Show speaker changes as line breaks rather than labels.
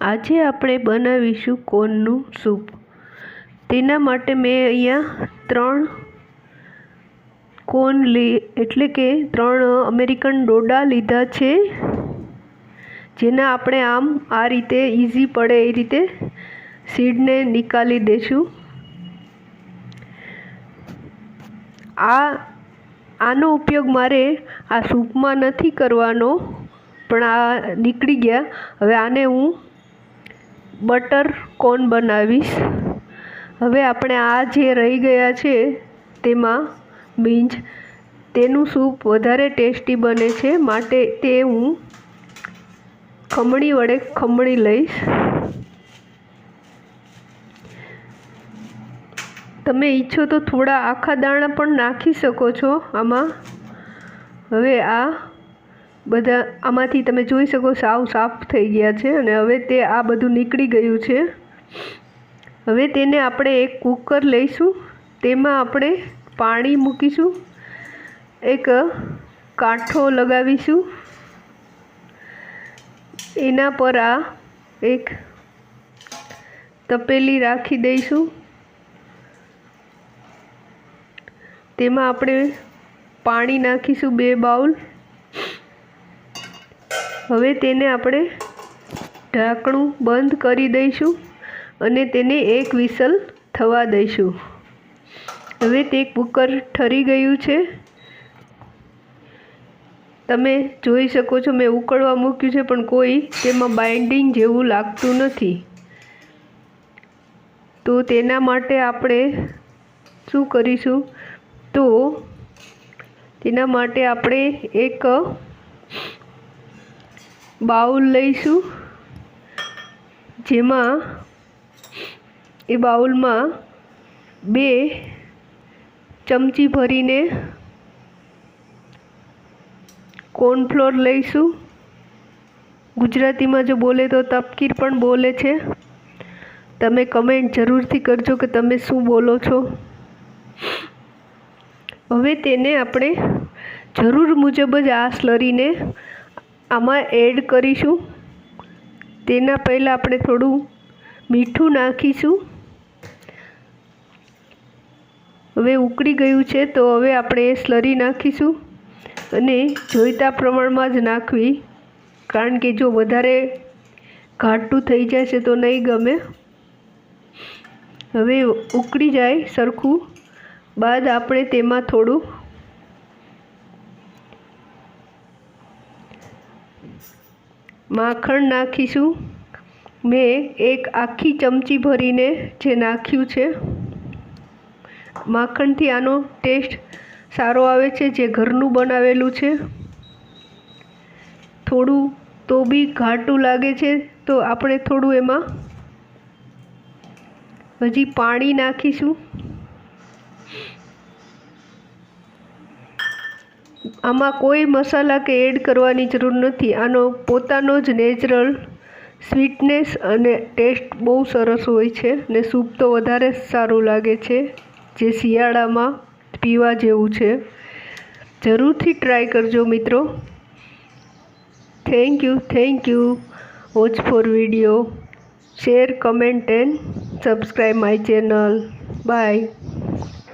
આજે આપણે બનાવીશું કોર્નનું સૂપ। તેના માટે મેં અહીંયા 3 કોર્ન એટલે કે 3 અમેરિકન ડોડા લીધા છે, જેના આપણે આમ આ રીતે ઇઝી પડે એ રીતે સીડને નિકાલી દઈશું। આનો ઉપયોગ મારે આ સૂપમાં નથી કરવાનો, પણ આ નીકળી ગયા। હવે આને હું બટર કોર્ન બનાવીશ। હવે આપણે આ જે રહી ગયા છે તેમાં મીન્સ તેનું સૂપ વધારે ટેસ્ટી બને છે, માટે તે હું ખમણી વડે ખમણી લઈશ। તમે ઈચ્છો તો થોડા આખા દાણા પણ નાખી શકો છો આમાં। હવે આ બધા આમાંથી તમે જોઈ શકો સાવ સાફ થઈ ગયા છે, અને હવે તે આ બધું નીકળી ગયું છે। હવે તેને આપણે એક કુકર લઈશું, તેમાં આપણે પાણી મૂકીશું, એક કાંઠો લગાવીશું, એના પર આ એક તપેલી રાખી દઈશું। તેમાં આપણે પાણી નાખીશું 2 બાઉલ। હવે તેને આપણે ઢાંકણું બંધ કરી દઈશું અને તેને એક વિસલ થવા દઈશું। હવે તે કુકર ઠરી ગયું છે, તમે જોઈ શકો છો। મેં ઉકળવા મૂક્યું છે, પણ કોઈ તેમાં બાઇન્ડિંગ જેવું લાગતું નથી। તો તેના માટે આપણે શું કરીશું, તો તેના માટે આપણે એક બાઉલ લઈશું, જેમાં એ બાઉલમાં 2 ચમચી ભરીને કોર્નફ્લોર લઈશું। ગુજરાતીમાં જો બોલે તો તપકીર પણ બોલે છે। તમે કમેન્ટ જરૂરથી કરજો કે તમે શું બોલો છો। હવે તેને આપણે જરૂર મુજબ જ આ સ્લરીને આમાં એડ કરીશું। તેના પહેલાં આપણે થોડું મીઠું નાખીશું। હવે ઉકળી ગયું છે, તો હવે આપણે એ સ્લરી નાખીશું, અને જોઈતા પ્રમાણમાં જ નાખવી, કારણ કે જો વધારે ઘાટું થઈ જશે તો નહીં ગમે। હવે ઉકળી જાય સરખું બાદ આપણે તેમાં થોડું માખણ નાખીશું। મેં એક આખી ચમચી ભરીને જે નાખ્યું છે। માખણથી આનો ટેસ્ટ સારો આવે છે, જે ઘરનું બનાવેલું છે। થોડું તો બી ઘાટું લાગે છે, તો આપણે થોડું એમાં હજી પાણી નાખીશું। આમાં કોઈ મસાલા કે એડ કરવાની જરૂર નથી। આનો પોતાનો જ નેચરલ સ્વીટનેસ અને ટેસ્ટ બહુ સરસ હોય છે, ને સૂપ તો વધારે સારું લાગે છે, જે શિયાળામાં પીવા જેવું છે। જરૂરથી ટ્રાય કરજો મિત્રો। Thank you watch for video, share, comment and subscribe my channel. By.